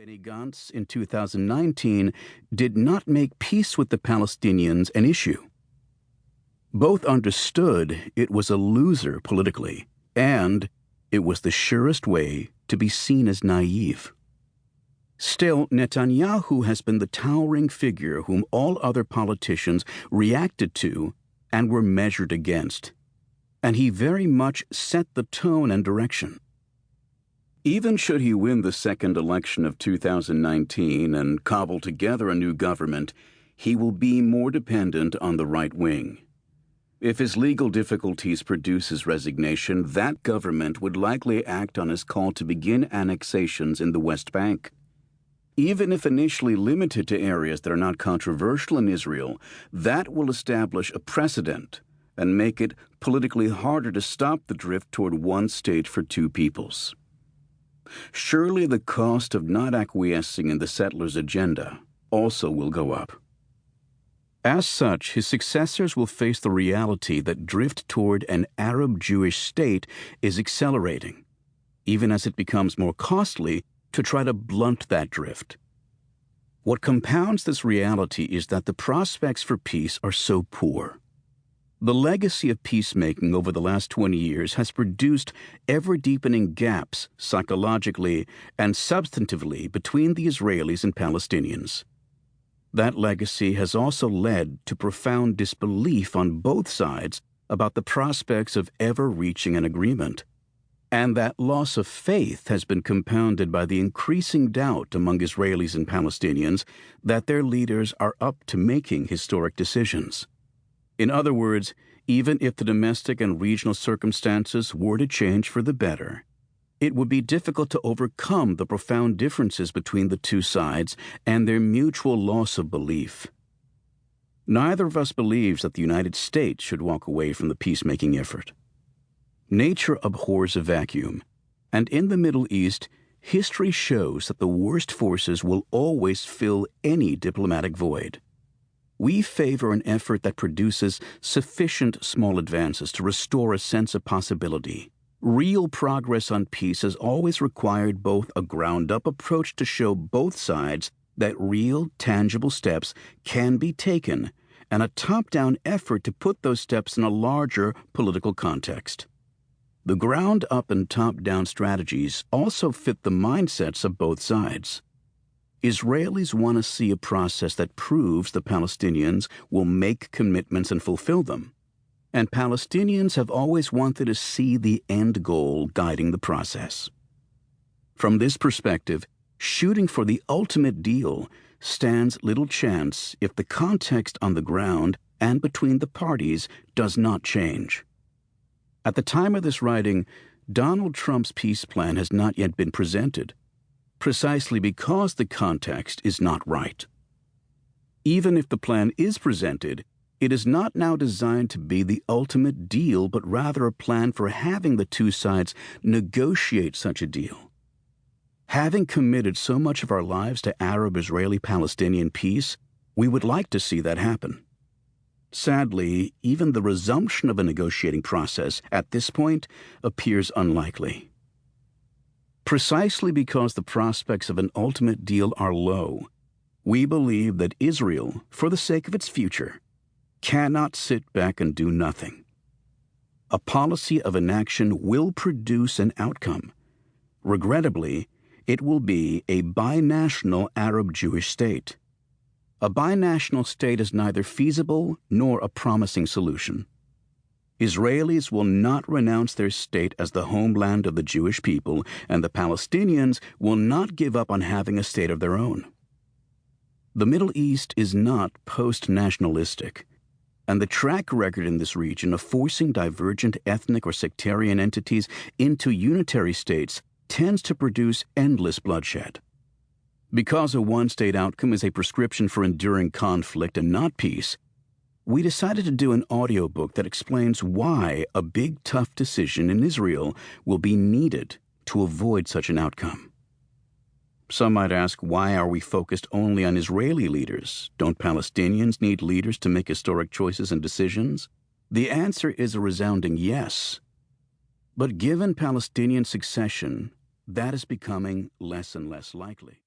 Benny Gantz in 2019 did not make peace with the Palestinians an issue. Both understood it was a loser politically, and it was the surest way to be seen as naive. Still, Netanyahu has been the towering figure whom all other politicians reacted to and were measured against, and he very much set the tone and direction. Even should he win the second election of 2019 and cobble together a new government, he will be more dependent on the right wing. If his legal difficulties produce his resignation, that government would likely act on his call to begin annexations in the West Bank. Even if initially limited to areas that are not controversial in Israel, that will establish a precedent and make it politically harder to stop the drift toward one state for two peoples. Surely the cost of not acquiescing in the settlers' agenda also will go up. As such, his successors will face the reality that drift toward an Arab-Jewish state is accelerating, even as it becomes more costly to try to blunt that drift. What compounds this reality is that the prospects for peace are so poor. The legacy of peacemaking over the last 20 years has produced ever-deepening gaps psychologically and substantively between the Israelis and Palestinians. That legacy has also led to profound disbelief on both sides about the prospects of ever reaching an agreement. And that loss of faith has been compounded by the increasing doubt among Israelis and Palestinians that their leaders are up to making historic decisions. In other words, even if the domestic and regional circumstances were to change for the better, it would be difficult to overcome the profound differences between the two sides and their mutual loss of belief. Neither of us believes that the United States should walk away from the peacemaking effort. Nature abhors a vacuum, and in the Middle East, history shows that the worst forces will always fill any diplomatic void. We favor an effort that produces sufficient small advances to restore a sense of possibility. Real progress on peace has always required both a ground-up approach to show both sides that real, tangible steps can be taken, and a top-down effort to put those steps in a larger political context. The ground-up and top-down strategies also fit the mindsets of both sides. Israelis want to see a process that proves the Palestinians will make commitments and fulfill them, and Palestinians have always wanted to see the end goal guiding the process. From this perspective, shooting for the ultimate deal stands little chance if the context on the ground and between the parties does not change. At the time of this writing, Donald Trump's peace plan has not yet been presented, precisely because the context is not right. Even if the plan is presented, it is not now designed to be the ultimate deal, but rather a plan for having the two sides negotiate such a deal. Having committed so much of our lives to Arab-Israeli-Palestinian peace, we would like to see that happen. Sadly, even the resumption of a negotiating process at this point appears unlikely. Precisely because the prospects of an ultimate deal are low, we believe that Israel, for the sake of its future, cannot sit back and do nothing. A policy of inaction will produce an outcome. Regrettably, it will be a binational Arab-Jewish state. A binational state is neither feasible nor a promising solution. Israelis will not renounce their state as the homeland of the Jewish people, and the Palestinians will not give up on having a state of their own. The Middle East is not post-nationalistic, and the track record in this region of forcing divergent ethnic or sectarian entities into unitary states tends to produce endless bloodshed. Because a one-state outcome is a prescription for enduring conflict and not peace, we decided to do an audiobook that explains why a big, tough decision in Israel will be needed to avoid such an outcome. Some might ask, why are we focused only on Israeli leaders? Don't Palestinians need leaders to make historic choices and decisions? The answer is a resounding yes. But given Palestinian succession, that is becoming less and less likely.